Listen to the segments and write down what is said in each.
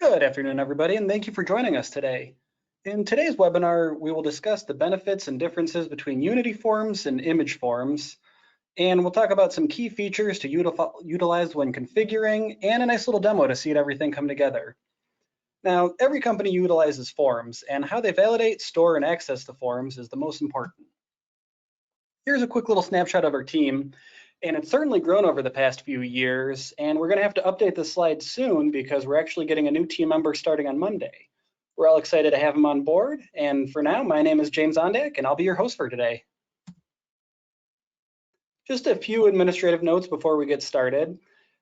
Good afternoon, everybody, and thank you for joining us today. In today's webinar, we will discuss the benefits and differences between Unity forms and image forms, and we'll talk about some key features to utilize when configuring and a nice little demo to see everything come together. Now, every company utilizes forms, and how they validate, store, and access the forms is the most important. Here's a quick little snapshot of our team. And it's certainly grown over the past few years, and we're going to have to update the slide soon because we're actually getting a new team member starting on Monday. We're all excited to have him on board, and for now, my name is James Ondak, and I'll be your host for today. Just a few administrative notes before we get started.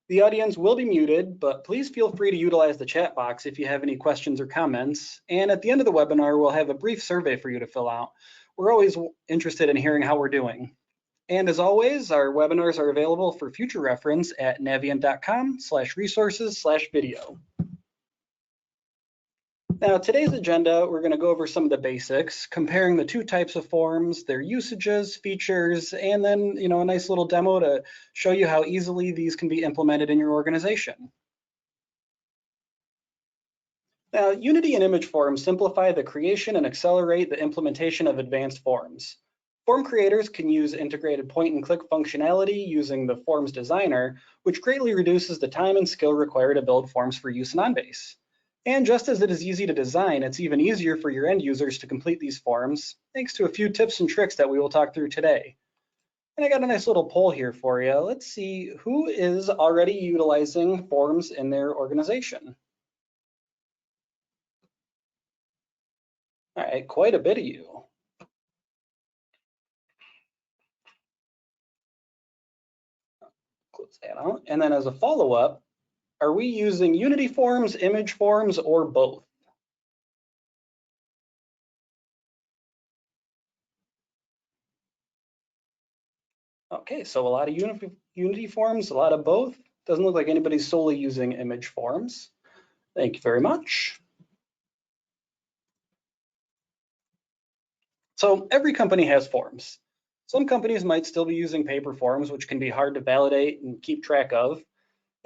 The audience will be muted, but please feel free to utilize the chat box if you have any questions or comments, and at the end of the webinar, we'll have a brief survey for you to fill out. We're always interested in hearing how we're doing. And as always, our webinars are available for future reference at naviant.com/resources/video. Now, today's agenda, we're going to go over some of the basics, comparing the two types of forms, their usages, features, and then, a nice little demo to show you how easily these can be implemented in your organization. Now, Unity and image forms simplify the creation and accelerate the implementation of advanced forms. Form creators can use integrated point-and-click functionality using the Forms Designer, which greatly reduces the time and skill required to build forms for use in OnBase. And just as it is easy to design, it's even easier for your end users to complete these forms, thanks to a few tips and tricks that we will talk through today. And I got a nice little poll here for you. Let's see who is already utilizing forms in their organization. All right, quite a bit of you. Close that out. And then as a follow-up, are we using Unity forms, image forms, or both? Okay, so a lot of Unity forms, a lot of both. Doesn't look like anybody's solely using image forms. Thank you very much. So every company has forms. Some companies might still be using paper forms, which can be hard to validate and keep track of.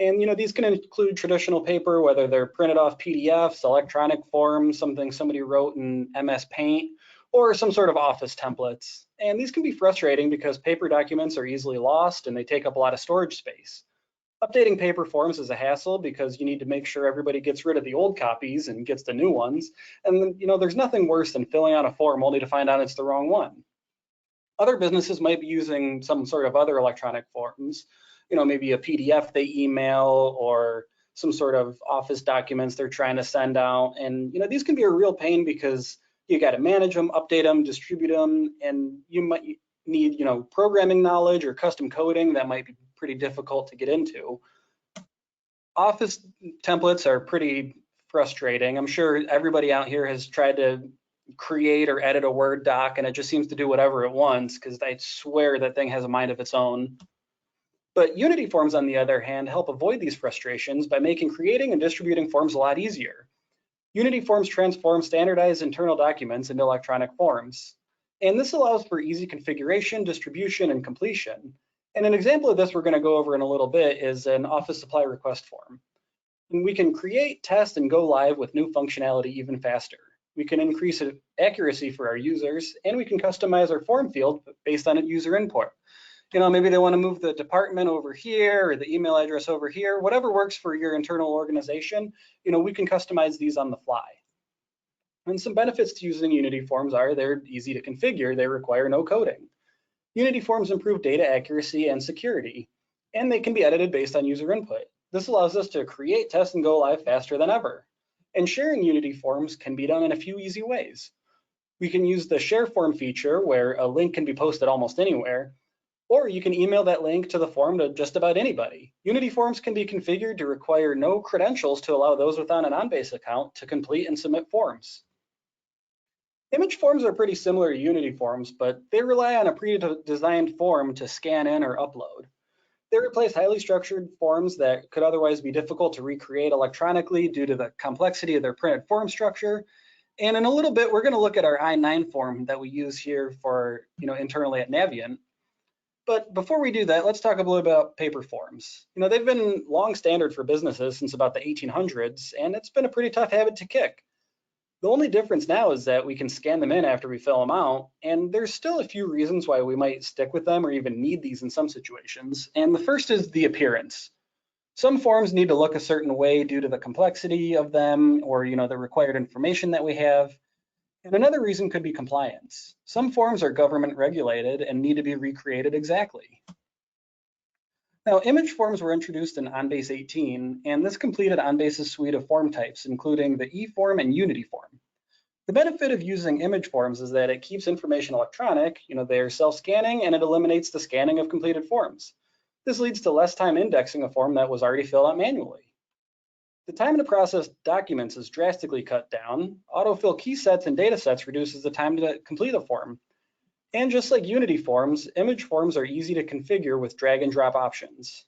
And these can include traditional paper, whether they're printed off PDFs, electronic forms, something somebody wrote in MS Paint, or some sort of office templates. And these can be frustrating because paper documents are easily lost and they take up a lot of storage space. Updating paper forms is a hassle because you need to make sure everybody gets rid of the old copies and gets the new ones. And there's nothing worse than filling out a form only to find out it's the wrong one. Other businesses might be using some sort of other electronic forms, maybe a PDF they email or some sort of office documents they're trying to send out. And these can be a real pain because you got to manage them, update them, distribute them, and you might need programming knowledge or custom coding that might be pretty difficult to get into. Office templates are pretty frustrating. I'm sure everybody out here has tried to create or edit a Word doc and it just seems to do whatever it wants because I swear that thing has a mind of its own. But Unity forms, on the other hand, help avoid these frustrations by making creating and distributing forms a lot easier. Unity forms transform standardized internal documents into electronic forms. And this allows for easy configuration, distribution, and completion. And an example of this we're going to go over in a little bit is an office supply request form. And we can create, test, and go live with new functionality even faster. We can increase accuracy for our users, and we can customize our form field based on user input. Maybe they want to move the department over here or the email address over here, whatever works for your internal organization, we can customize these on the fly. And some benefits to using Unity forms are they're easy to configure, they require no coding. Unity forms improve data accuracy and security, and they can be edited based on user input. This allows us to create, test, and go live faster than ever. And sharing Unity forms can be done in a few easy ways. We can use the share form feature where a link can be posted almost anywhere, or you can email that link to the form to just about anybody. Unity forms can be configured to require no credentials to allow those without an OnBase account to complete and submit forms. Image forms are pretty similar to Unity forms, but they rely on a pre-designed form to scan in or upload. They replace highly structured forms that could otherwise be difficult to recreate electronically due to the complexity of their printed form structure. And in a little bit, we're going to look at our I-9 form that we use here for internally at Naviant. But before we do that, let's talk a little about paper forms. They've been long standard for businesses since about the 1800s, and it's been a pretty tough habit to kick. The only difference now is that we can scan them in after we fill them out, and there's still a few reasons why we might stick with them or even need these in some situations. And the first is the appearance. Some forms need to look a certain way due to the complexity of them or the required information that we have. And another reason could be compliance. Some forms are government regulated and need to be recreated exactly. Now, image forms were introduced in OnBase 18, and this completed OnBase's suite of form types, including the eForm and Unity form. The benefit of using image forms is that it keeps information electronic, they're self-scanning, and it eliminates the scanning of completed forms. This leads to less time indexing a form that was already filled out manually. The time to process documents is drastically cut down. Autofill key sets and data sets reduces the time to complete a form. And just like Unity forms, image forms are easy to configure with drag and drop options.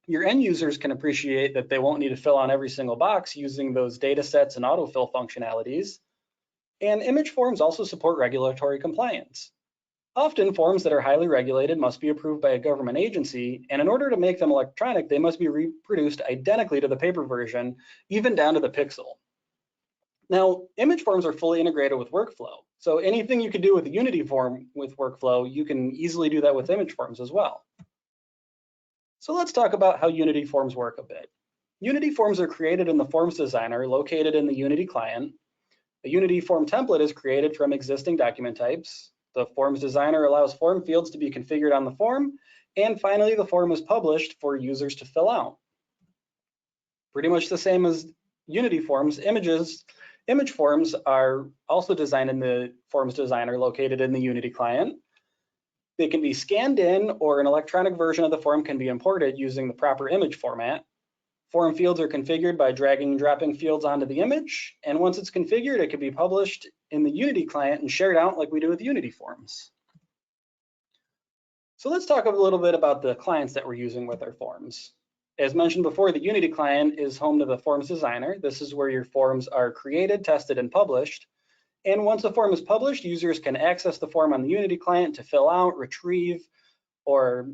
Your end users can appreciate that they won't need to fill out every single box using those data sets and autofill functionalities. And image forms also support regulatory compliance. Often, forms that are highly regulated must be approved by a government agency, and in order to make them electronic, they must be reproduced identically to the paper version, even down to the pixel. Now, image forms are fully integrated with workflow, so anything you could do with a Unity form with workflow, you can easily do that with image forms as well. So let's talk about how Unity forms work a bit. Unity forms are created in the Forms Designer located in the Unity client. A Unity form template is created from existing document types. The Forms Designer allows form fields to be configured on the form, and finally the form is published for users to fill out. Pretty much the same as Unity forms, image forms are also designed in the Forms Designer located in the Unity client. They can be scanned in, or an electronic version of the form can be imported using the proper image format. Form fields are configured by dragging and dropping fields onto the image, and once it's configured, it can be published in the Unity client and shared out like we do with Unity forms. So let's talk a little bit about the clients that we're using with our forms. As mentioned before, the Unity client is home to the Forms Designer. This is where your forms are created, tested, and published. And once a form is published, users can access the form on the Unity client to fill out, retrieve, or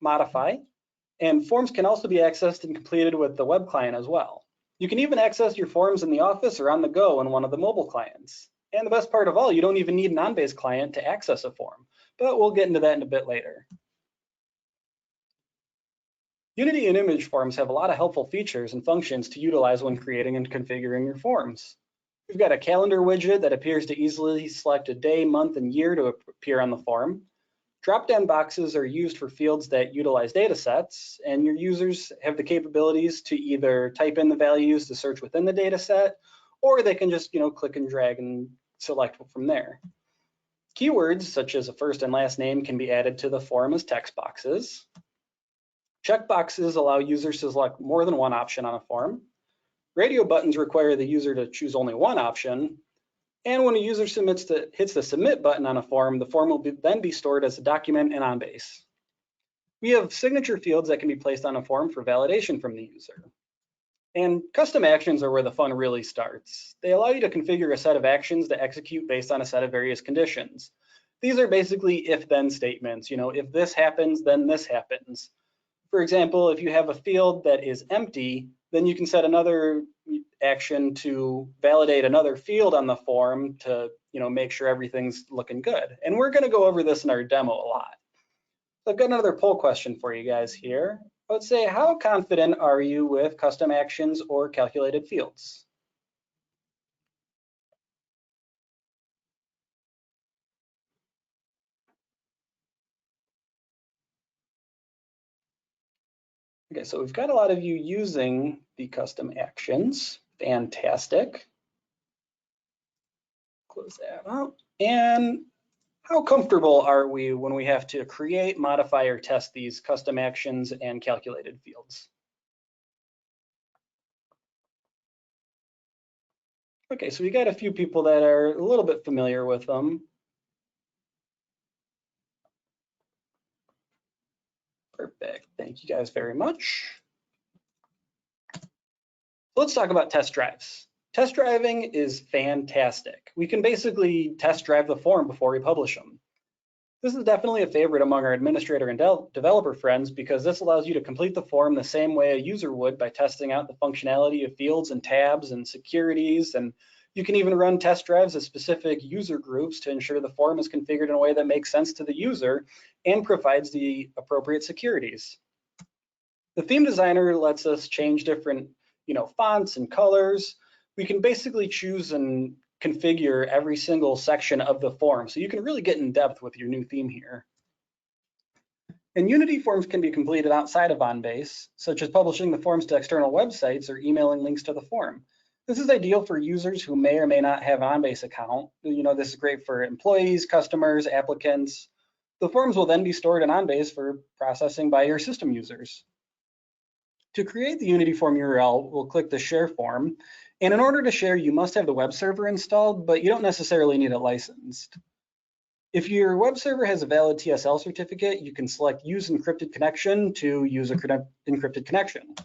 modify. And forms can also be accessed and completed with the web client as well. You can even access your forms in the office or on the go in one of the mobile clients. And the best part of all, you don't even need an OnBase client to access a form, but we'll get into that in a bit later. Unity and image forms have a lot of helpful features and functions to utilize when creating and configuring your forms. We've got a calendar widget that appears to easily select a day, month, and year to appear on the form. Drop-down boxes are used for fields that utilize data sets, and your users have the capabilities to either type in the values to search within the data set, or they can just click and drag and select from there. Keywords such as a first and last name can be added to the form as text boxes. Checkboxes allow users to select more than one option on a form. Radio buttons require the user to choose only one option. And when a user hits the submit button on a form, the form will then be stored as a document in OnBase. We have signature fields that can be placed on a form for validation from the user. And custom actions are where the fun really starts. They allow you to configure a set of actions to execute based on a set of various conditions. These are basically if-then statements. If this happens, then this happens. For example, if you have a field that is empty, then you can set another action to validate another field on the form to make sure everything's looking good. And we're going to go over this in our demo a lot. So I've got another poll question for you guys here. I would say, how confident are you with custom actions or calculated fields? Okay, so we've got a lot of you using the custom actions. Fantastic. Close that out. And how comfortable are we when we have to create, modify, or test these custom actions and calculated fields? Okay, so we got a few people that are a little bit familiar with them. Perfect, thank you guys very much. Let's talk about test drives. Test driving is fantastic. We can basically test drive the form before we publish them. This is definitely a favorite among our administrator and developer friends because this allows you to complete the form the same way a user would by testing out the functionality of fields and tabs and securities, and you can even run test drives of specific user groups to ensure the form is configured in a way that makes sense to the user and provides the appropriate securities. The theme designer lets us change different, fonts and colors. We can basically choose and configure every single section of the form, so you can really get in depth with your new theme here. And Unity forms can be completed outside of OnBase, such as publishing the forms to external websites or emailing links to the form. This is ideal for users who may or may not have an OnBase account. This is great for employees, customers, applicants. The forms will then be stored in OnBase for processing by your system users. To create the Unity form URL, we'll click the Share form. And in order to share, you must have the web server installed, but you don't necessarily need it licensed. If your web server has a valid TSL certificate, you can select Use Encrypted Connection to use an encrypted connection.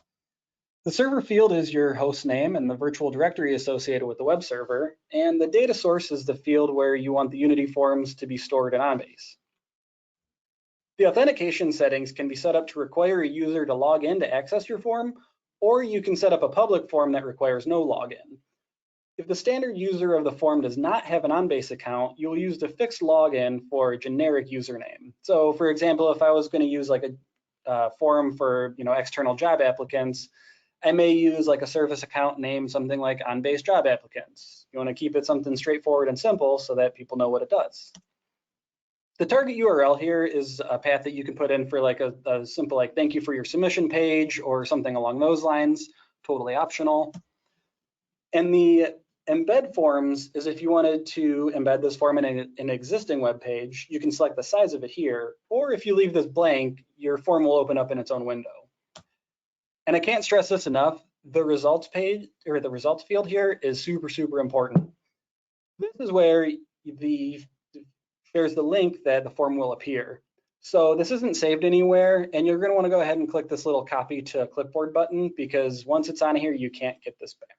The server field is your host name and the virtual directory associated with the web server, and the data source is the field where you want the Unity forms to be stored in OnBase. The authentication settings can be set up to require a user to log in to access your form, or you can set up a public form that requires no login. If the standard user of the form does not have an OnBase account, you'll use the fixed login for a generic username. So for example, if I was going to use like a form for external job applicants, I may use like a service account name, something like OnBase job applicants. You want to keep it something straightforward and simple so that people know what it does. The target URL here is a path that you can put in for like a simple like thank you for your submission page or something along those lines, totally optional. And the embed forms is if you wanted to embed this form in an existing web page, you can select the size of it here, or if you leave this blank, your form will open up in its own window. And I can't stress this enough, the results page or the results field here is super, super important. This is where there's the link that the form will appear. So this isn't saved anywhere, and you're going to want to go ahead and click this little copy to clipboard button because once it's on here, you can't get this back.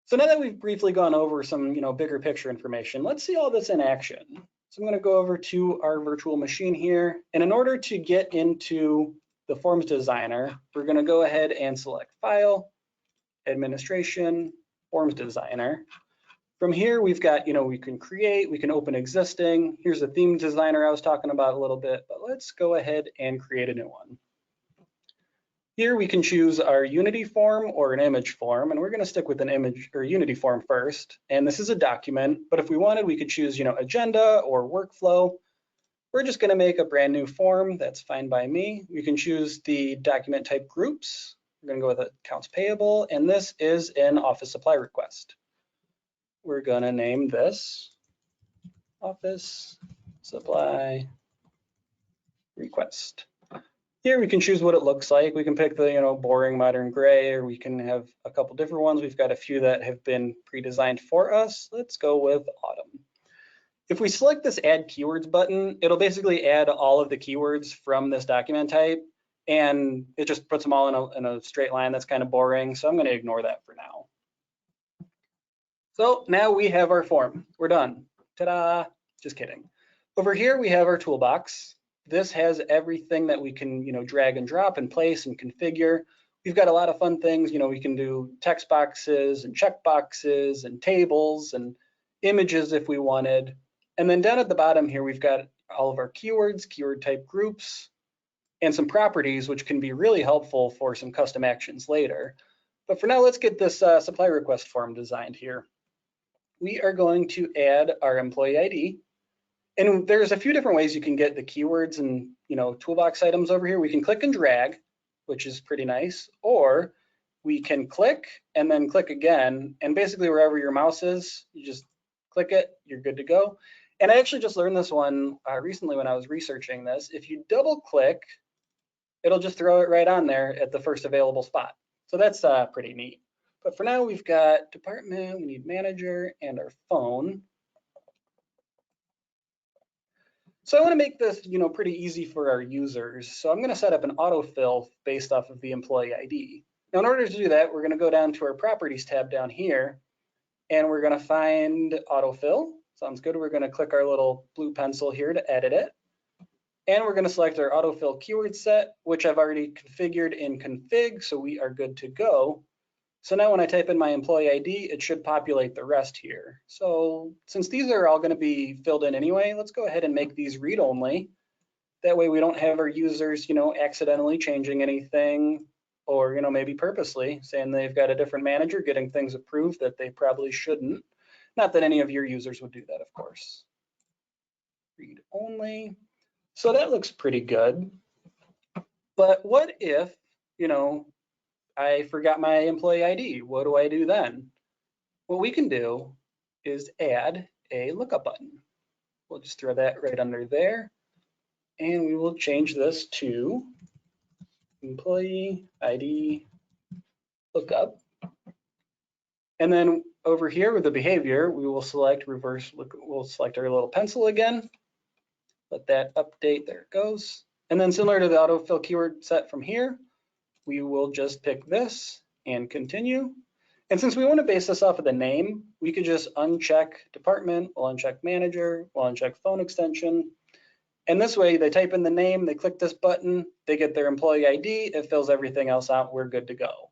So now that we've briefly gone over some bigger picture information, let's see all this in action. So I'm going to go over to our virtual machine here, and in order to get into the Forms Designer, we're going to go ahead and select File, Administration, Forms Designer. From here, we've got, we can create, we can open existing. Here's the theme designer I was talking about a little bit, but let's go ahead and create a new one. Here we can choose our Unity form or an image form, and we're going to stick with an image or Unity form first. And this is a document, but if we wanted, we could choose, agenda or workflow. We're just going to make a brand new form. That's fine by me. We can choose the document type groups. We're going to go with accounts payable, and this is an office supply request. We're going to name this office supply request. Here we can choose what it looks like. We can pick the boring modern gray, or we can have a couple different ones. We've got a few that have been pre-designed for us. Let's go with autumn. If we select this add keywords button, it'll basically add all of the keywords from this document type, and it just puts them all in a straight line. That's kind of boring, so I'm going to ignore that for now. So now we have our form. We're done. Ta-da! Just kidding. Over here we have our toolbox. This has everything that we can drag and drop and place and configure. We've got a lot of fun things. We can do text boxes and check boxes and tables and images if we wanted. And then down at the bottom here, we've got all of our keywords, keyword type groups, and some properties, which can be really helpful for some custom actions later. But for now, let's get this supply request form designed here. We are going to add our employee ID. And there's a few different ways you can get the keywords and toolbox items over here. We can click and drag, which is pretty nice, or we can click and then click again, and basically wherever your mouse is, you just click it, you're good to go. And I actually just learned this one recently when I was researching this. If you double click, it'll just throw it right on there at the first available spot. So that's pretty neat. But for now, we've got department, we need manager, and our phone. So I want to make this, pretty easy for our users. So I'm going to set up an autofill based off of the employee ID. Now, in order to do that, we're going to go down to our properties tab down here, and we're going to find autofill. Sounds good. We're going to click our little blue pencil here to edit it. And we're going to select our autofill keyword set, which I've already configured in config, so we are good to go. So now when I type in my employee ID, it should populate the rest here. So since these are all going to be filled in anyway, let's go ahead and make these read-only. That way we don't have our users, accidentally changing anything, or, maybe purposely saying they've got a different manager getting things approved that they probably shouldn't. Not that any of your users would do that, of course. Read only. So that looks pretty good. But what if, I forgot my employee ID? What do I do then? What we can do is add a lookup button. We'll just throw that right under there. And we will change this to employee ID lookup. And then over here with the behavior, we will select reverse look. We'll select our little pencil again. Let that update. There it goes. And then similar to the autofill keyword set from here, we will just pick this and continue. And since we want to base this off of the name, we could just uncheck department, we'll uncheck manager, we'll uncheck phone extension. And this way they type in the name, they click this button, they get their employee ID, it fills everything else out, we're good to go.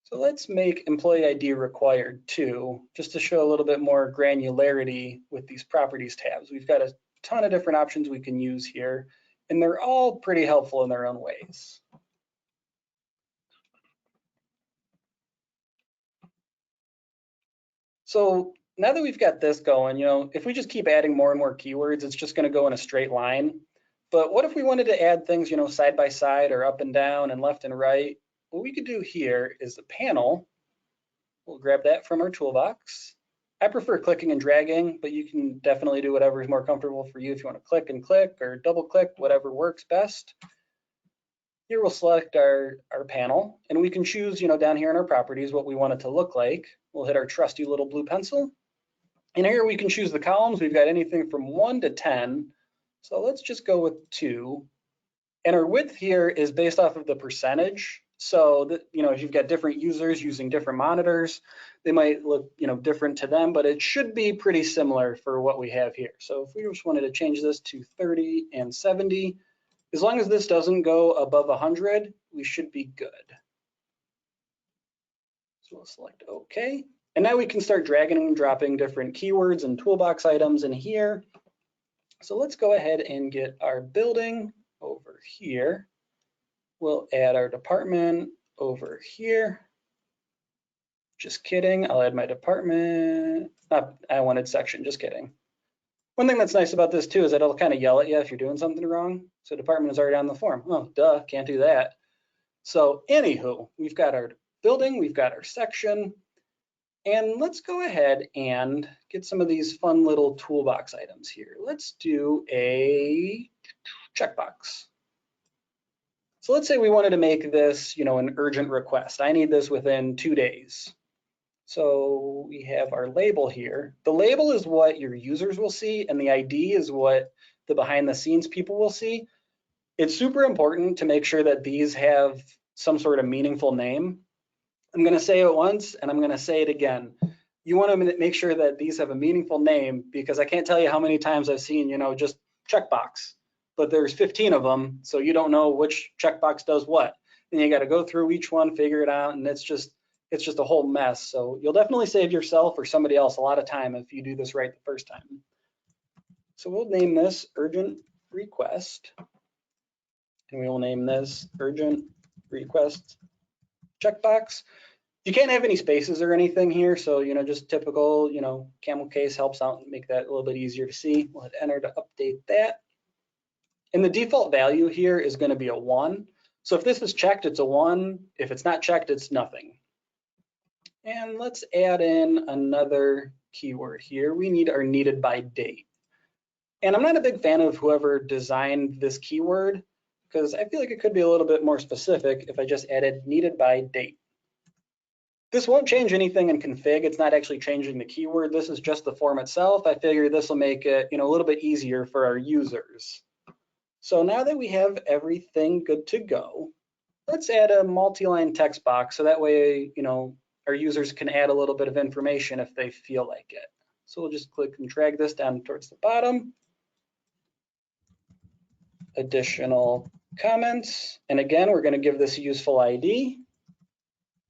So let's make employee ID required too, just to show a little bit more granularity with these properties tabs. We've got a ton of different options we can use here, and they're all pretty helpful in their own ways. So now that we've got this going, if we just keep adding more and more keywords, it's just going to go in a straight line. But what if we wanted to add things, side by side or up and down and left and right? What we could do here is the panel. We'll grab that from our toolbox. I prefer clicking and dragging, but you can definitely do whatever is more comfortable for you. If you want to click and click or double click, whatever works best. Here we'll select our panel, and we can choose, down here in our properties what we want it to look like. We'll hit our trusty little blue pencil. And here we can choose the columns. We've got anything from 1 to 10. So let's just go with 2. And our width here is based off of the percentage. So that, if you've got different users using different monitors, they might look, different to them, but it should be pretty similar for what we have here. So if we just wanted to change this to 30 and 70, as long as this doesn't go above 100, we should be good. So we'll select OK. And now we can start dragging and dropping different keywords and toolbox items in here. So let's go ahead and get our building over here. We'll add our department over here. Just kidding, I'll add my department. I wanted section, just kidding. One thing that's nice about this too is that it'll kind of yell at you if you're doing something wrong. So department is already on the form. Oh, duh, can't do that. So anywho, we've got our building, we've got our section, and let's go ahead and get some of these fun little toolbox items here. Let's do a checkbox. So let's say we wanted to make this, an urgent request. I need this within 2 days. So we have our label here. The label is what your users will see, and the ID is what the behind the scenes people will see. It's super important to make sure that these have some sort of meaningful name. I'm going to say it once, and I'm going to say it again. You want to make sure that these have a meaningful name, because I can't tell you how many times I've seen, just checkbox, but there's 15 of them, so you don't know which checkbox does what. And you got to go through each one, figure it out, and it's just a whole mess. So you'll definitely save yourself or somebody else a lot of time if you do this right the first time. So we'll name this urgent request, and we will name this urgent request checkbox. You can't have any spaces or anything here, so just typical, camel case helps out and make that a little bit easier to see. We'll hit enter to update that. And the default value here is going to be a 1. So if this is checked, it's a 1. If it's not checked, it's nothing. And let's add in another keyword here. We need our needed by date. And I'm not a big fan of whoever designed this keyword, because I feel like it could be a little bit more specific if I just added needed by date. This won't change anything in config. It's not actually changing the keyword. This is just the form itself. I figure this will make it, a little bit easier for our users. So now that we have everything good to go, let's add a multi-line text box. So that way, our our users can add a little bit of information if they feel like it. So we'll just click and drag this down towards the bottom. Additional comments. And again, we're going to give this a useful ID.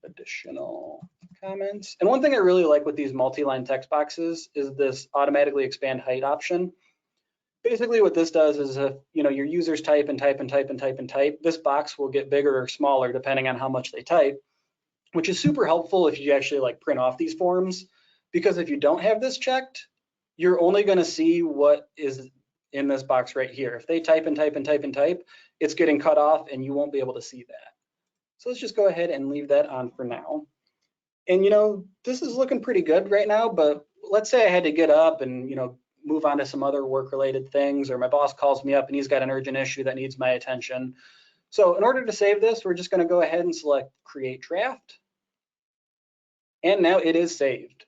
Additional comments. And one thing I really like with these multi-line text boxes is this automatically expand height option. Basically what this does is if your users type and type and type and type and type, this box will get bigger or smaller depending on how much they type, which is super helpful if you actually like print off these forms, because if you don't have this checked, you're only going to see what is in this box right here. If they type and type and type and type, it's getting cut off and you won't be able to see that. So let's just go ahead and leave that on for now. And this is looking pretty good right now, but let's say I had to get up and move on to some other work-related things, or my boss calls me up and he's got an urgent issue that needs my attention. So in order to save this, we're just going to go ahead and select Create Draft. And now it is saved.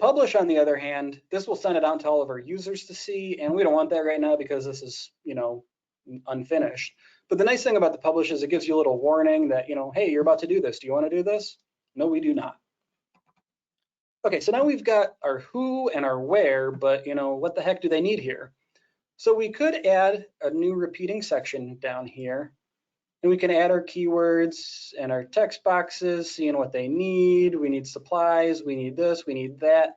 Publish, on the other hand, this will send it out to all of our users to see, and we don't want that right now because this is, unfinished. But the nice thing about the publish is it gives you a little warning that, hey, you're about to do this. Do you want to do this? No, we do not. Okay, so now we've got our who and our where, but what the heck do they need here? So we could add a new repeating section down here, and we can add our keywords and our text boxes, seeing what they need. We need supplies, we need this, we need that.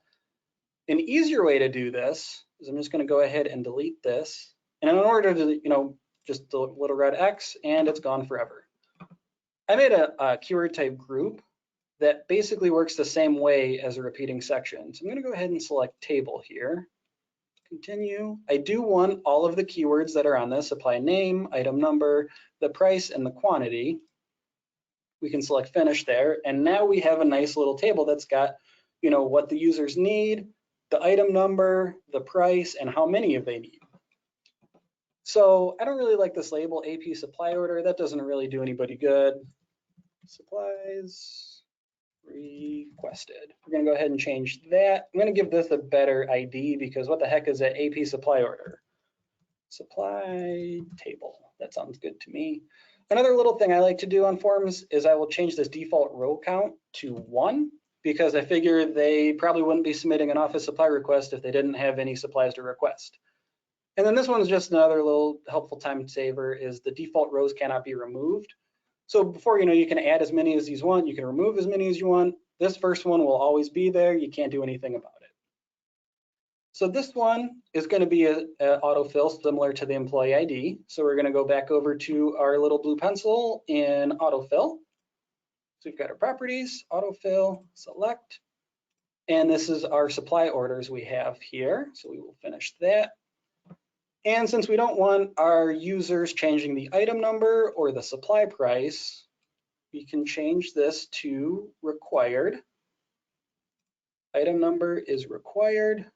An easier way to do this is I'm just going to go ahead and delete this. And in order to, just the little red X, and it's gone forever. I made a keyword type group that basically works the same way as a repeating section. So I'm going to go ahead and select table here. Continue. I do want all of the keywords that are on this: supply name, item number, the price, and the quantity. We can select finish there. And now we have a nice little table that's got, what the users need, the item number, the price, and how many of they need. So I don't really like this label AP supply order. That doesn't really do anybody good. Supplies requested. We're going to go ahead and change that. I'm going to give this a better ID because what the heck is that AP supply order? Supply table. That sounds good to me. Another little thing I like to do on forms is I will change this default row count to 1 because I figure they probably wouldn't be submitting an office supply request if they didn't have any supplies to request. And then this one's just another little helpful time saver is the default rows cannot be removed. So before you can add as many as you want, you can remove as many as you want. This first one will always be there. You can't do anything about it. So this one is going to be an autofill similar to the employee ID. So we're going to go back over to our little blue pencil in autofill. So we've got our properties, autofill, select, and this is our supply orders we have here. So we will finish that. And since we don't want our users changing the item number or the supply price, we can change this to required. Item number is required.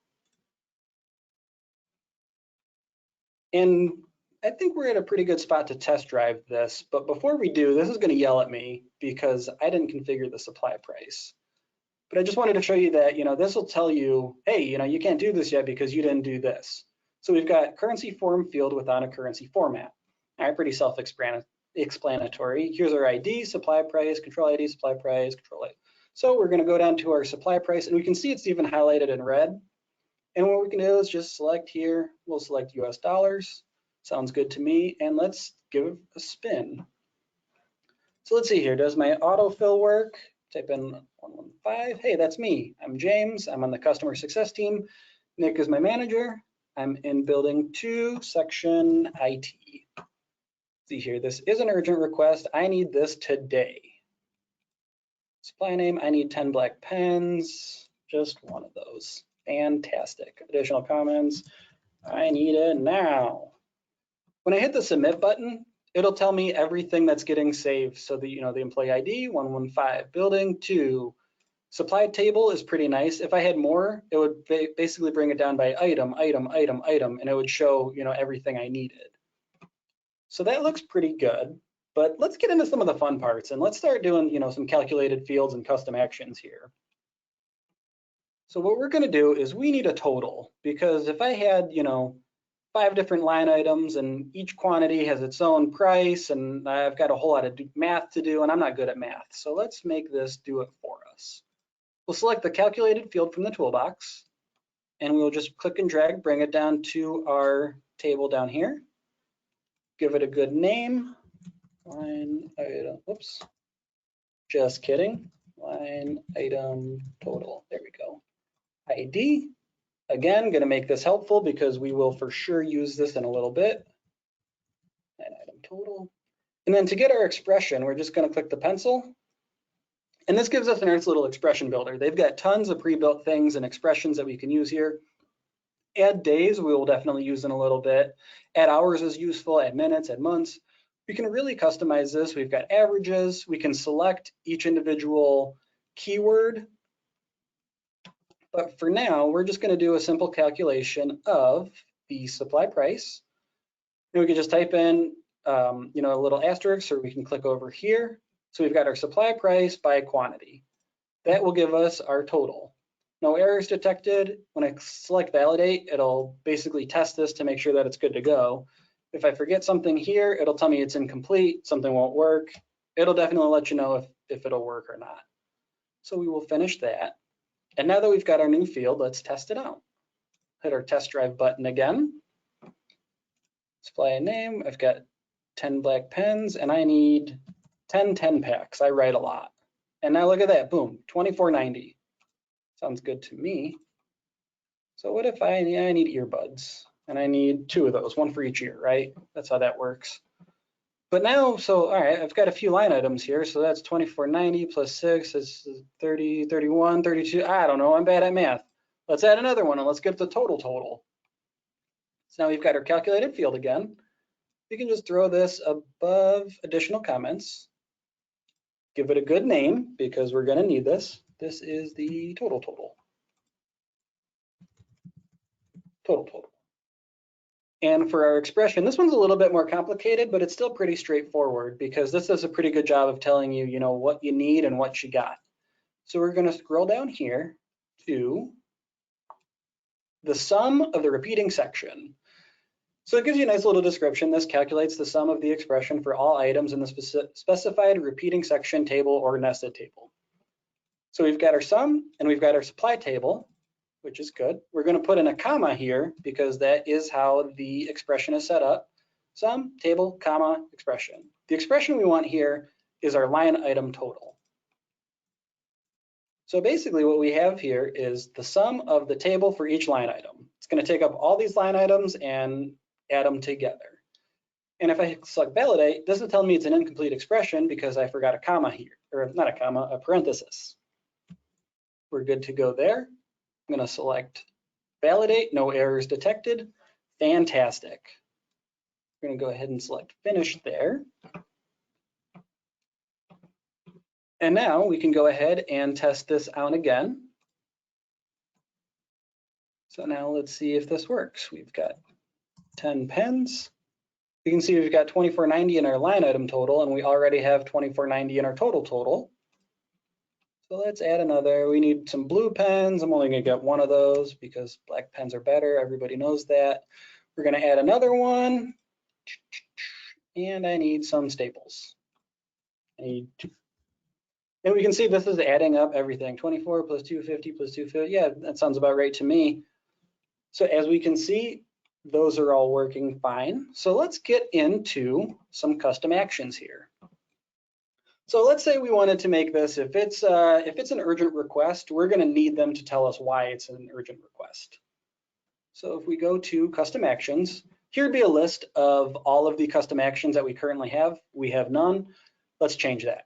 And I think we're at a pretty good spot to test drive this. But before we do, this is going to yell at me because I didn't configure the supply price. But I just wanted to show you that, this will tell you, hey, you can't do this yet because you didn't do this. So we've got currency form field without a currency format. All right, pretty self-explanatory. Here's our ID, supply price, control ID, supply price, control ID. So we're going to go down to our supply price, and we can see it's even highlighted in red. And what we can do is just select here. We'll select US dollars. Sounds good to me. And let's give it a spin. So let's see here. Does my autofill work? Type in 115. Hey, that's me. I'm James. I'm on the customer success team. Nick is my manager. I'm in building 2, section IT. See here, this is an urgent request. I need this today. Supply name, I need 10 black pens, just one of those. Fantastic. Additional comments, I need it now. When I hit the submit button, it'll tell me everything that's getting saved. So the employee ID, 115, building 2. Supply table is pretty nice. If I had more, it would basically bring it down by item, item, item, item, and it would show, everything I needed. So that looks pretty good, but let's get into some of the fun parts and let's start doing, some calculated fields and custom actions here. So what we're going to do is we need a total because if I had, 5 different line items and each quantity has its own price and I've got a whole lot of math to do and I'm not good at math. So let's make this do it for us. us. We'll select the calculated field from the toolbox, and we'll just click and drag, bring it down to our table down here. Give it a good name, line item, oops, just kidding, line item total, there we go. ID, again, gonna make this helpful because we will for sure use this in a little bit. Line item total. And then to get our expression, we're just gonna click the pencil. And this gives us a nice little expression builder. They've got tons of pre-built things and expressions that we can use here. Add days, we will definitely use in a little bit. Add hours is useful, add minutes, add months. We can really customize this. We've got averages. We can select each individual keyword. But for now, we're just gonna do a simple calculation of the supply price. And we can just type in a little asterisk, or we can click over here. So we've got our supply price by quantity. That will give us our total. No errors detected. When I select validate, it'll basically test this to make sure that it's good to go. If I forget something here, it'll tell me it's incomplete, something won't work. It'll definitely let you know if it'll work or not. So we will finish that. And now that we've got our new field, let's test it out. Hit our test drive button again. Supply a name. I've got 10 black pens and I need 10 10-packs. I write a lot. And now look at that, boom, $24.90. Sounds good to me. So what if I need earbuds and I need 2 of those, 1 for each ear, right? That's how that works. But now, all right, I've got a few line items here. So that's $24.90 plus 6 is 30, 31, 32. I don't know, I'm bad at math. Let's add another one and let's get the total. So now we've got our calculated field again. We can just throw this above additional comments. Give it a good name because we're gonna need this. This is the total. And for our expression, this one's a little bit more complicated, but it's still pretty straightforward because this does a pretty good job of telling you, what you need and what you got. So we're gonna scroll down here to the sum of the repeating section. So it gives you a nice little description. This calculates the sum of the expression for all items in the specified repeating section table or nested table. So we've got our sum and we've got our supply table, which is good. We're going to put in a comma here because that is how the expression is set up. Sum, table, comma, expression. The expression we want here is our line item total. So basically what we have here is the sum of the table for each line item. It's going to take up all these line items and add them together. And if I select validate, it doesn't tell me it's an incomplete expression because I forgot a comma here, or not a comma, a parenthesis. We're good to go there. I'm going to select validate, no errors detected. Fantastic. We're going to go ahead and select finish there. And now we can go ahead and test this out again. So now let's see if this works. We've got 10 pens. You can see we've got $24.90 in our line item total, and we already have $24.90 in our total. So let's add another. We need some blue pens. I'm only gonna get 1 of those because black pens are better. Everybody knows that. We're gonna add another one. And I need some staples. I need 2. And we can see this is adding up everything. 24 plus 250 plus 250. Yeah, that sounds about right to me. So as we can see, those are all working fine. So let's get into some custom actions here. So let's say we wanted to make this, if it's an urgent request, we're going to need them to tell us why it's an urgent request. So if we go to custom actions, here'd be a list of all of the custom actions that we currently have. We have none. Let's change that.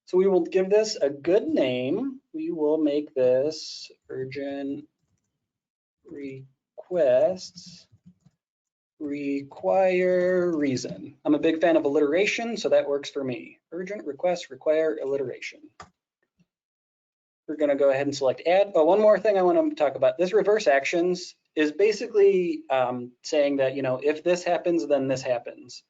So we will give this a good name. We will make this urgent requests require reason. I'm a big fan of alliteration, so that works for me. Urgent requests require alliteration. We're going to go ahead and select add. Oh, one more thing I want to talk about. This reverse actions is basically saying that, if this happens, then this happens.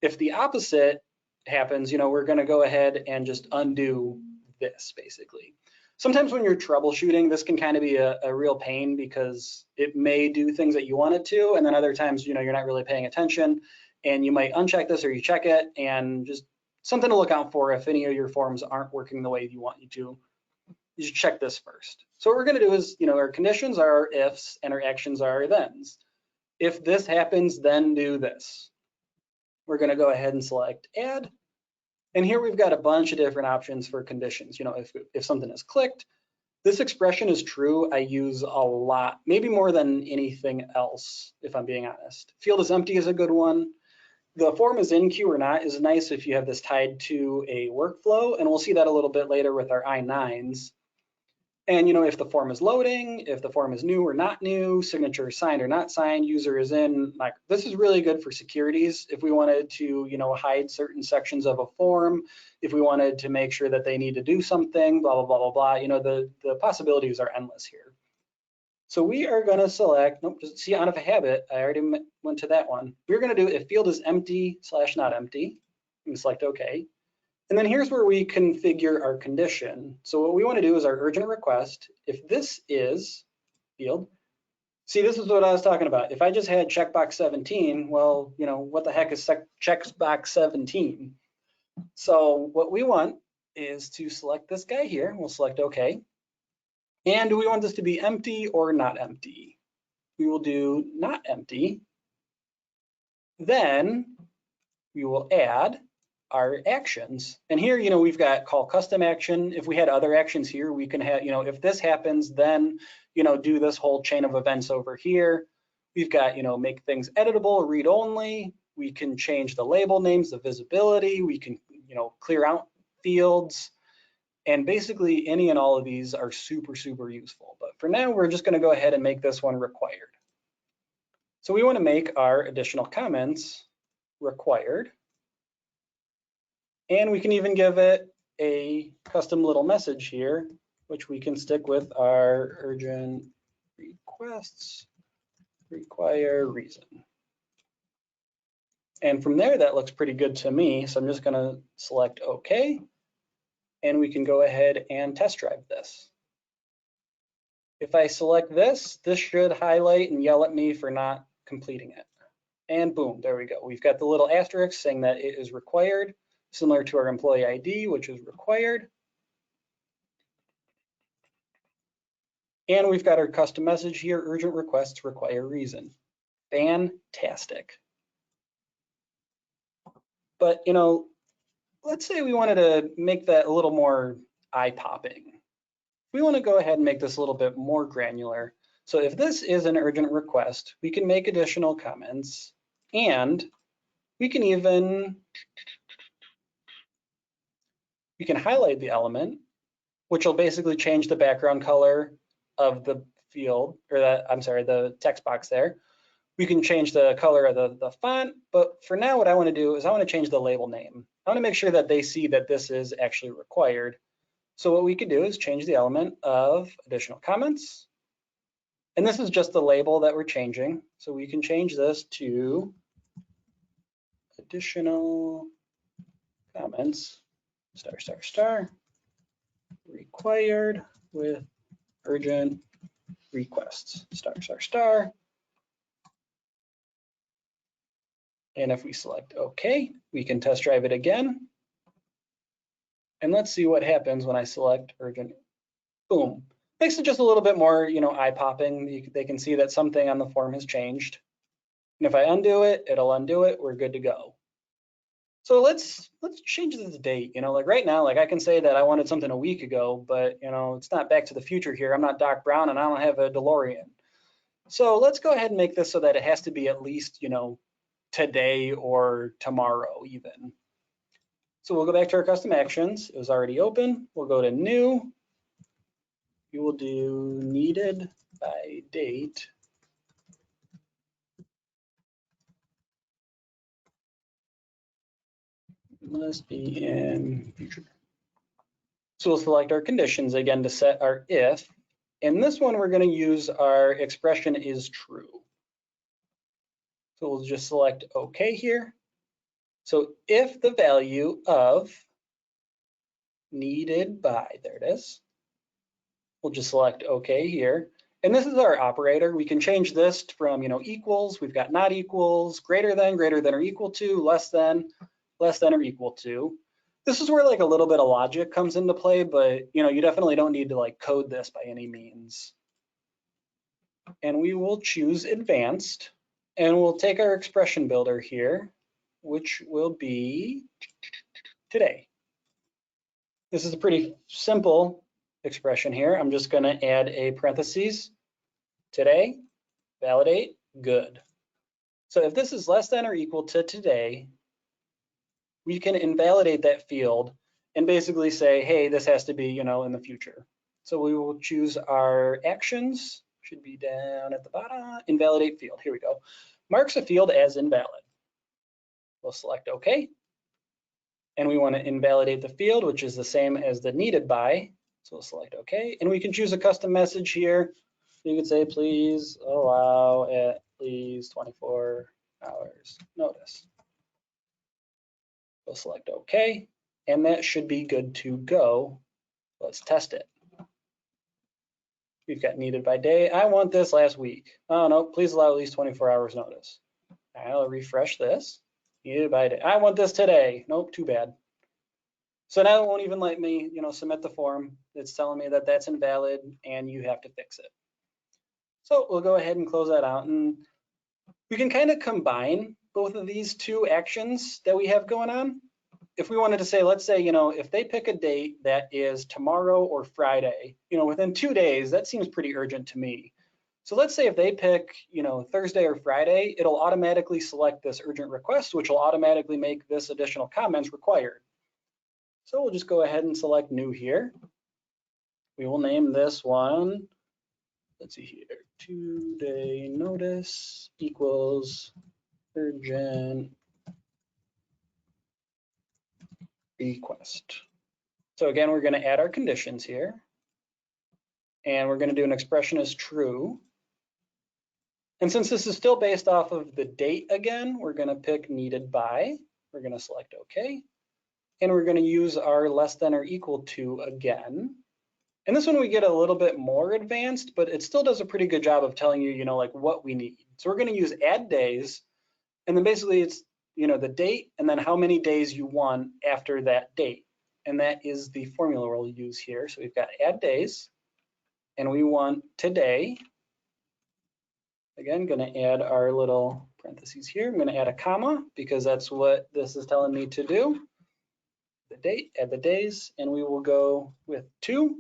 If the opposite happens, we're going to go ahead and just undo this, basically. Sometimes when you're troubleshooting, this can kind of be a real pain because it may do things that you want it to, and then other times, you're not really paying attention, and you might uncheck this or you check it, and just something to look out for if any of your forms aren't working the way you want you to. you should check this first. So what we're going to do is, our conditions are our ifs and our actions are our thens. If this happens, then do this. We're going to go ahead and select add. And here we've got a bunch of different options for conditions. If something is clicked, this expression is true. I use a lot, maybe more than anything else, if I'm being honest. Field is empty is a good one. The form is in queue or not is nice if you have this tied to a workflow, and we'll see that a little bit later with our I-9s. And if the form is loading, if the form is new or not new, signature is signed or not signed, user is in, like this is really good for securities. If we wanted to, hide certain sections of a form, if we wanted to make sure that they need to do something, blah, blah, blah, blah, blah, the possibilities are endless here. So we are going to select, nope, just see out of a habit, I already went to that one. We're going to do if field is empty / not empty, and select OK. And then here's where we configure our condition. So what we want to do is our urgent request. If this is field, see, this is what I was talking about. If I just had checkbox 17, well, what the heck is checkbox 17? So what we want is to select this guy here. We'll select OK. And do we want this to be empty or not empty? We will do not empty. Then we will add our actions. And here, we've got call custom action. If we had other actions here, we can have, if this happens, then, do this whole chain of events over here. We've got, make things editable, read only. We can change the label names, the visibility. We can, clear out fields. And basically any and all of these are super, super useful. But for now, we're just going to go ahead and make this one required. So we want to make our additional comments required. And we can even give it a custom little message here, which we can stick with our urgent requests require reason. And from there, that looks pretty good to me. So I'm just going to select OK. And we can go ahead and test drive this. If I select this, this should highlight and yell at me for not completing it. And boom, there we go. We've got the little asterisk saying that it is required, similar to our employee ID, which is required. And we've got our custom message here, urgent requests require reason. Fantastic. But, let's say we wanted to make that a little more eye-popping. We want to go ahead and make this a little bit more granular. So if this is an urgent request, we can make additional comments, and we can highlight the element, which will basically change the background color of the field, or the text box there. We can change the color of the font, but for now, what I want to do is I want to change the label name. I want to make sure that they see that this is actually required. So what we could do is change the element of additional comments. And this is just the label that we're changing. So we can change this to additional comments, *** required with urgent requests, ***. And if we select OK, we can test drive it again. And let's see what happens when I select urgent. Boom. Makes it just a little bit more, eye-popping. They can see that something on the form has changed. And if I undo it, it'll undo it. We're good to go. So let's change this date. Like right now, like I can say that I wanted something a week ago, but it's not Back to the Future here. I'm not Doc Brown, and I don't have a DeLorean. So let's go ahead and make this so that it has to be at least, today or tomorrow even. So we'll go back to our custom actions. It was already open. We'll go to new. We will do needed by date. Must be in future. So we'll select our conditions again to set our if. In this one, we're going to use our expression is true. So we'll just select OK here. So if the value of needed by, there it is, we'll just select OK here. And this is our operator. We can change this from equals. We've got not equals, greater than or equal to, less than or equal to. This is where like a little bit of logic comes into play, but you definitely don't need to like code this by any means. And we will choose advanced, and we'll take our expression builder here, which will be today. This is a pretty simple expression here. I'm just going to add a parentheses, today, validate, good. So if this is less than or equal to today, we can invalidate that field and basically say, hey, this has to be, in the future. So we will choose our actions, should be down at the bottom, invalidate field. Here we go. Marks a field as invalid. We'll select OK. And we want to invalidate the field, which is the same as the needed by. So we'll select OK. And we can choose a custom message here. You could say, please allow at least 24 hours notice. We'll select OK. And that should be good to go. Let's test it. We've got needed by day. I want this last week. Oh, no, please allow at least 24 hours notice. I'll refresh this. Needed by day. I want this today. Nope, too bad. So now it won't even let me, submit the form. It's telling me that that's invalid and you have to fix it. So we'll go ahead and close that out. And we can kind of combine both of these two actions that we have going on. If we wanted to say, let's say, if they pick a date that is tomorrow or Friday, within 2 days, that seems pretty urgent to me. So let's say if they pick, Thursday or Friday, it'll automatically select this urgent request, which will automatically make this additional comments required. So we'll just go ahead and select new here. We will name this one, let's see here, 2-day notice equals urgent request. So again, we're going to add our conditions here. And we're going to do an expression as true. And since this is still based off of the date again, we're going to pick needed by. We're going to select OK. And we're going to use our less than or equal to again. And this one we get a little bit more advanced, but it still does a pretty good job of telling you, like what we need. So we're going to use add days. And then basically it's, the date and then how many days you want after that date. And that is the formula we'll use here. So we've got add days. And we want today. Again, going to add our little parentheses here. I'm going to add a comma because that's what this is telling me to do. The date, add the days, and we will go with 2.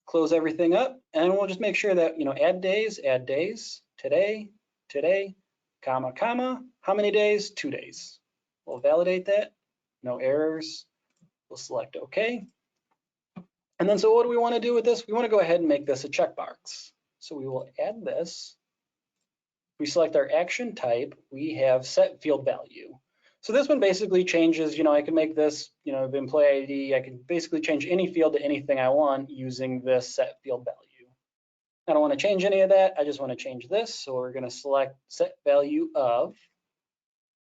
Close everything up, and we'll just make sure that, add days, today, comma, comma. How many days? 2 days. We'll validate that. No errors. We'll select OK. And then so what do we want to do with this? We want to go ahead and make this a checkbox. So we will add this. We select our action type. We have set field value. So this one basically changes, I can make this, the employee ID, I can basically change any field to anything I want using this set field value. I don't want to change any of that. I just want to change this. So we're going to select set value of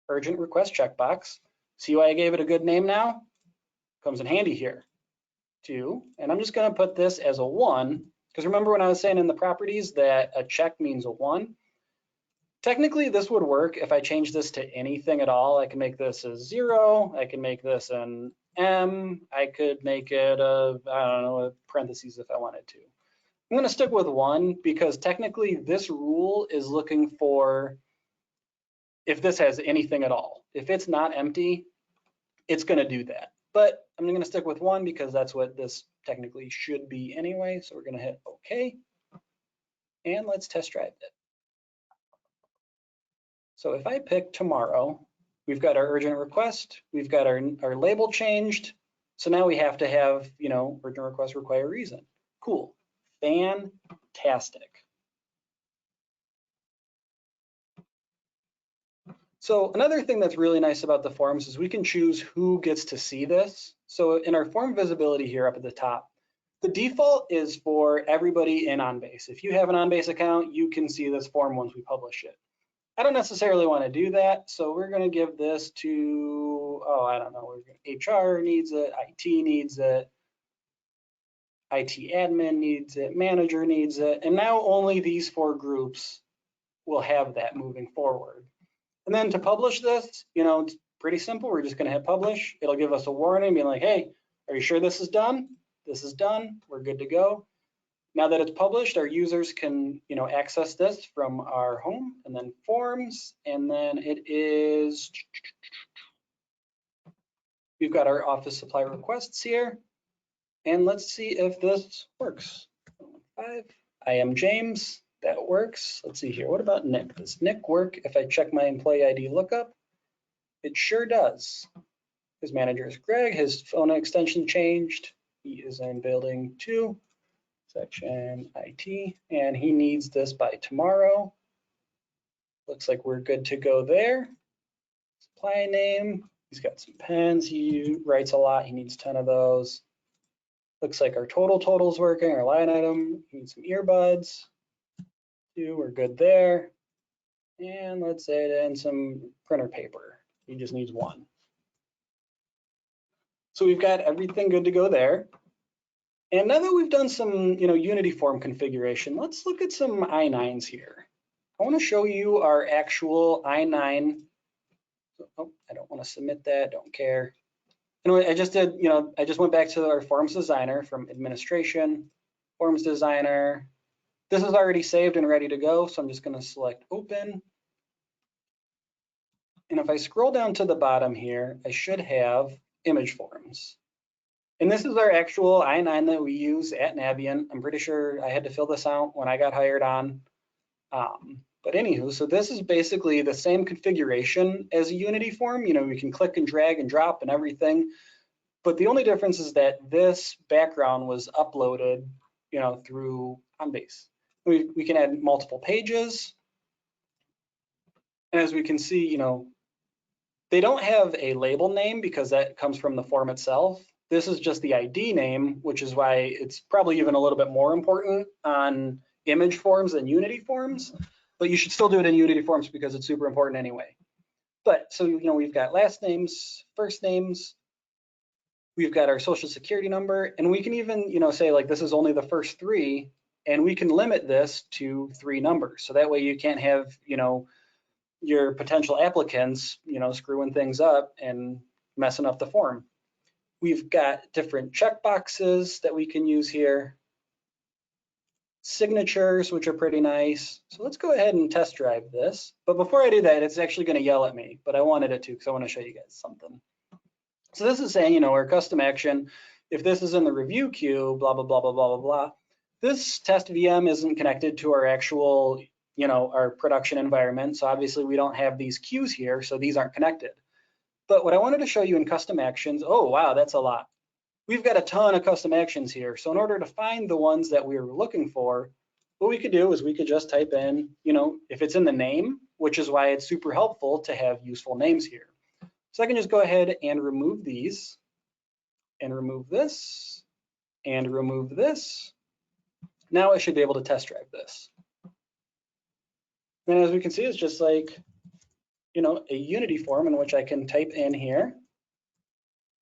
urgent request checkbox. See why I gave it a good name now? Comes in handy here. 2, and I'm just going to put this as a 1, because remember when I was saying in the properties that a check means a 1? Technically, this would work if I change this to anything at all. I can make this a 0. I can make this an M. I could make it a, I don't know, a parentheses if I wanted to. I'm going to stick with 1 because technically this rule is looking for if this has anything at all. If it's not empty, it's going to do that. But I'm going to stick with 1 because that's what this technically should be anyway. So we're going to hit OK. And let's test drive it. So if I pick tomorrow, we've got our urgent request, we've got our label changed. So now we have to have, urgent request require reason. Cool, fantastic. So another thing that's really nice about the forms is we can choose who gets to see this. So in our form visibility here up at the top, the default is for everybody in OnBase. If you have an OnBase account, you can see this form once we publish it. I don't necessarily want to do that, so we're going to give this to, I don't know, HR needs it, IT needs it, IT admin needs it, manager needs it, and now only these 4 groups will have that moving forward. And then to publish this, pretty simple. We're just going to hit publish. It'll give us a warning being like, hey, are you sure this is done? This is done. We're good to go. Now that it's published, our users can, access this from our home and then forms, and then we've got our office supply requests here, and let's see if this works. 5, I am James, that works. Let's see here, what about Nick? Does Nick work if I check my employee ID lookup? It sure does. His manager is Greg, his phone extension changed. He is in building 2. Section IT, and he needs this by tomorrow. Looks like we're good to go there. Supply name, he's got some pens, he writes a lot, he needs 10 of those. Looks like our total's working, our line item, he needs some earbuds. 2, we're good there. And let's add in some printer paper, he just needs 1. So we've got everything good to go there. And now that we've done some, Unity form configuration, let's look at some I-9s here. I want to show you our actual I-9. Oh, I don't want to submit that, don't care. I just did, I just went back to our forms designer from administration, forms designer. This is already saved and ready to go, so I'm just going to select open. And if I scroll down to the bottom here, I should have image forms. And this is our actual I-9 that we use at Naviant. I'm pretty sure I had to fill this out when I got hired on. But anywho, so this is basically the same configuration as a Unity form. We can click and drag and drop and everything. But the only difference is that this background was uploaded, through OnBase. We can add multiple pages. And as we can see, they don't have a label name because that comes from the form itself. This is just the ID name, which is why it's probably even a little bit more important on image forms than Unity forms, but you should still do it in Unity forms because it's super important anyway. But so, we've got last names, first names, we've got our social security number, and we can even, say like this is only the first 3, and we can limit this to 3 numbers. So that way you can't have, your potential applicants, screwing things up and messing up the form. We've got different checkboxes that we can use here. Signatures, which are pretty nice. So let's go ahead and test drive this. But before I do that, it's actually going to yell at me, but I wanted it to because I want to show you guys something. So this is saying, our custom action, if this is in the review queue, blah, blah, blah, blah, blah, blah, blah. This test VM isn't connected to our actual, our production environment. So obviously we don't have these queues here, so these aren't connected. But what I wanted to show you in custom actions, oh, wow, that's a lot. We've got a ton of custom actions here. So in order to find the ones that we were looking for, what we could do is we could just type in, if it's in the name, which is why it's super helpful to have useful names here. So I can just go ahead and remove these and remove this and remove this. Now I should be able to test drive this. And as we can see, it's just like, a Unity form in which I can type in here.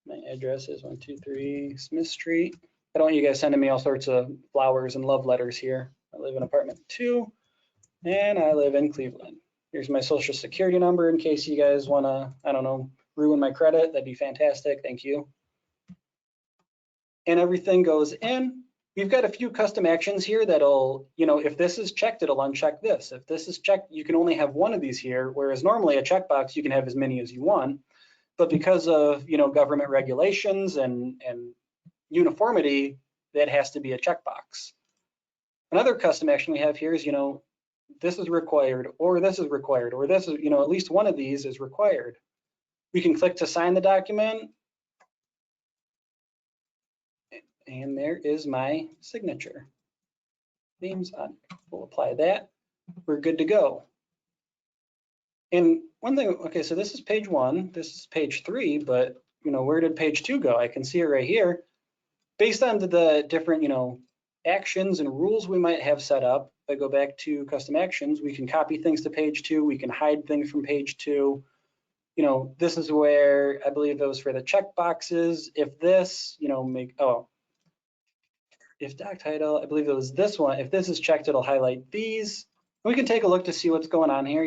My address is 123 Smith Street. I don't want you guys sending me all sorts of flowers and love letters here. I live in apartment 2, and I live in Cleveland. Here's my social security number in case you guys want to, I don't know, ruin my credit. That'd be fantastic. Thank you. And everything goes in. We've got a few custom actions here that'll, if this is checked, it'll uncheck this. If this is checked, you can only have one of these here, whereas normally a checkbox, you can have as many as you want. But because of, government regulations and uniformity, that has to be a checkbox. Another custom action we have here is, this is required, or this is required, or this is, at least one of these is required. We can click to sign the document. And there is my signature. Names on, we'll apply that. We're good to go. And one thing, okay, so this is page 1, this is page 3, but where did page 2 go? I can see it right here. Based on the different, actions and rules we might have set up, if I go back to custom actions, we can copy things to page 2, we can hide things from page 2. This is where I believe it was for the check boxes. If this, if doc title, I believe it was this one. If this is checked, it'll highlight these. We can take a look to see what's going on here.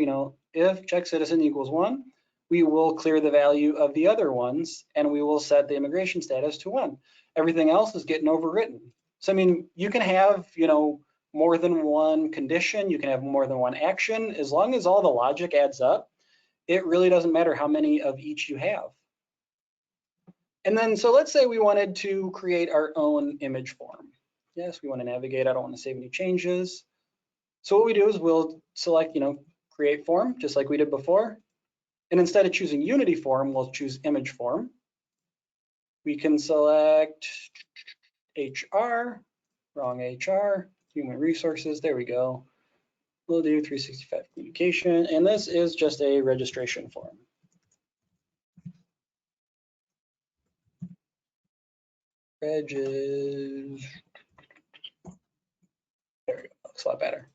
If check citizen equals 1, we will clear the value of the other ones, and we will set the immigration status to 1. Everything else is getting overwritten. So I mean, you can have, you know, more than one condition, you can have more than one action, as long as all the logic adds up, it really doesn't matter how many of each you have. And then, so let's say we wanted to create our own image form. Yes, we want to navigate, I don't want to save any changes. So what we do is we'll select, you know, create form, just like we did before. And instead of choosing Unity form, we'll choose image form. We can select HR, wrong HR, human resources, there we go. We'll do 365 communication, and this is just a registration form. Regis, there we go, looks a lot better.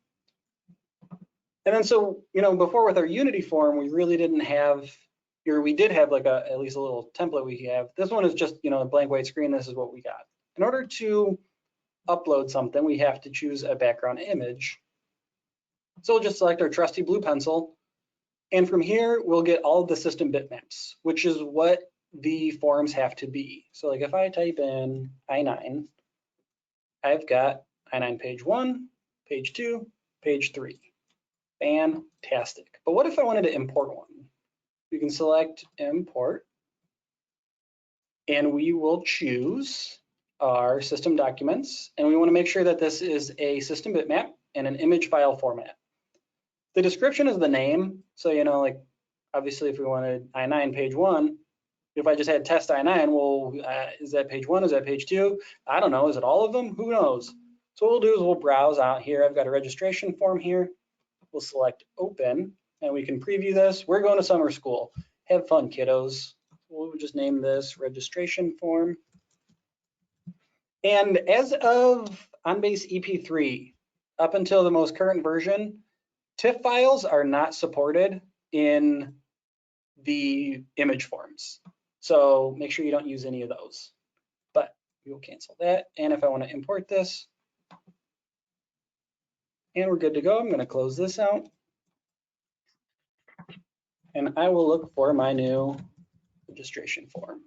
And then so, you know, before with our Unity form, we really didn't have, or we did have like at least a little template we have. This one is just, you know, a blank white screen, this is what we got. In order to upload something, we have to choose a background image. So we'll just select our trusty blue pencil. And from here, we'll get all of the system bitmaps, which is what the forms have to be. So like if I type in I-9, I've got I-9 page 1, page 2, page 3. Fantastic. But what if I wanted to import one? We can select import, and we will choose our system documents, and we want to make sure that this is a system bitmap and an image file format. The description is the name, so you know, like obviously if we wanted I-9 page 1, if I just had test I-9, well, is that page 1, is that page 2? I don't know, is it all of them? Who knows? So what we'll do is we'll browse out here. I've got a registration form here. We'll select open, and we can preview this. We're going to summer school. Have fun, kiddos. We'll just name this registration form. And as of OnBase EP3, up until the most current version, TIFF files are not supported in the image forms. So make sure you don't use any of those. But we will cancel that. And if I want to import this, and we're good to go, I'm going to close this out. And I will look for my new registration form.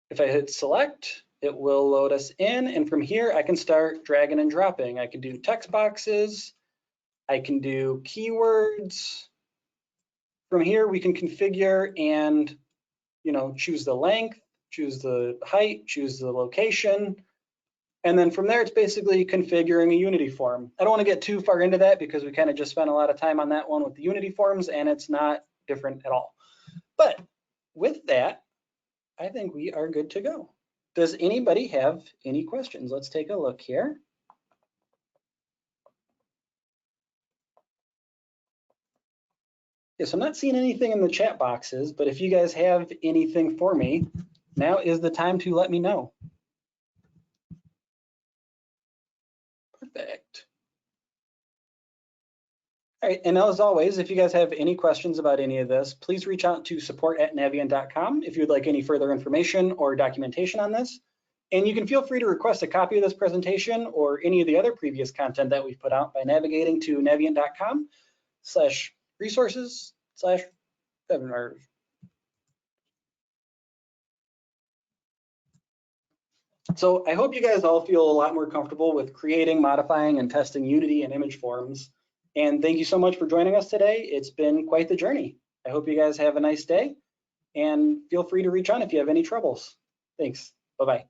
If I hit select, it will load us in, and from here I can start dragging and dropping. I can do text boxes, I can do keywords. From here we can configure and, you know, choose the length, choose the height, choose the location, and then from there it's basically configuring a Unity form. I don't want to get too far into that because we kind of just spent a lot of time on that one with the Unity forms, and it's not different at all. But with that, I think we are good to go. Does anybody have any questions? Let's take a look here. Yes, I'm not seeing anything in the chat boxes, but if you guys have anything for me, now is the time to let me know. Perfect. All right, and as always, if you guys have any questions about any of this, please reach out to support@naviant.com if you'd like any further information or documentation on this. And you can feel free to request a copy of this presentation or any of the other previous content that we've put out by navigating to naviant.com/resources/webinars. So I hope you guys all feel a lot more comfortable with creating, modifying, and testing Unity and image forms. And thank you so much for joining us today. It's been quite the journey. I hope you guys have a nice day, and feel free to reach out if you have any troubles. Thanks. Bye-bye.